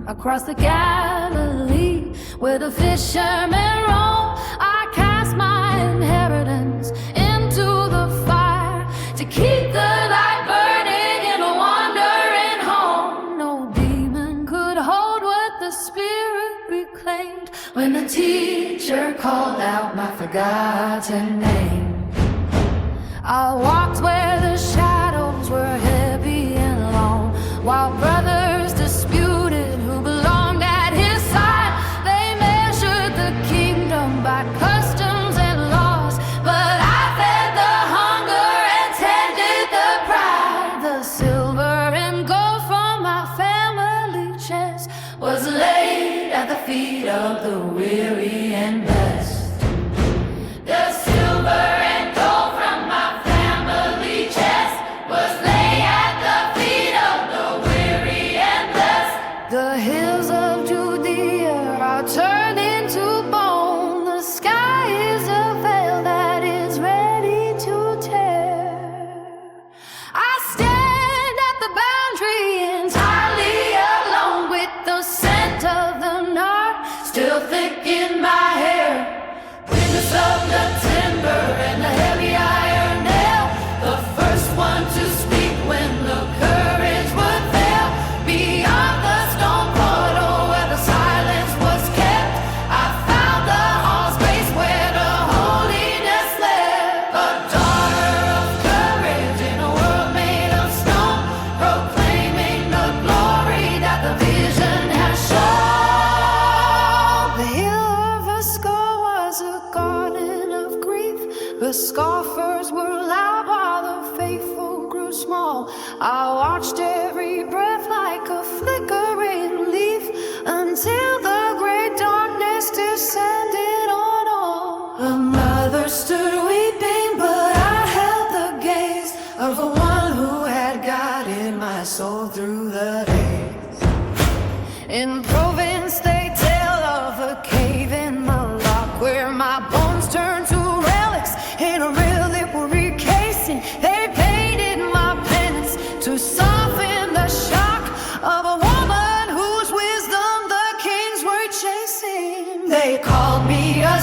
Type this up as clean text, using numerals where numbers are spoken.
across the Galilee, where the fishermen roam. I cast my inheritance into the fire to keep the light burning in a wandering home. No demon could hold what the Spirit reclaimed when the teacher called out my forgotten name. I walked where the shadows were heavy and long, while brothers disputed who belonged at his side. They measured the kingdom by customs and laws, but I fed the hunger and tended the pride. The silver and gold from my family chest was laid at the feet of the weary and blessed. The silver and gold from my family chest was laid at the feet of the weary and blessed. The hills of Judea are turned into bone. The sky is a veil that is ready to tear. I stand at the boundary entirely alone, with the scent of the nard still thick in my hair. Witness of the timber and the heavy iron nail, the first one to speak when the courage would fail. Beyond the stone portal where the silence was kept, I found the hall space where the holiness slept. A daughter of courage in a world made of stone, proclaiming the glory that the vision has shown. The hill of a skull was a garden of grief. The scoffers were loud while the faithful grew small. I watched every breath like a flickering leaf until the great darkness descended on all. A mother stood weeping, but I held the gaze of the one who had guided my soul through the days. In Provence they tell of a cave in the rock where my bones turned to relics in a reliquary casing. They painted my penance to soften the shock of a woman whose wisdom the kings were chasing. They called me a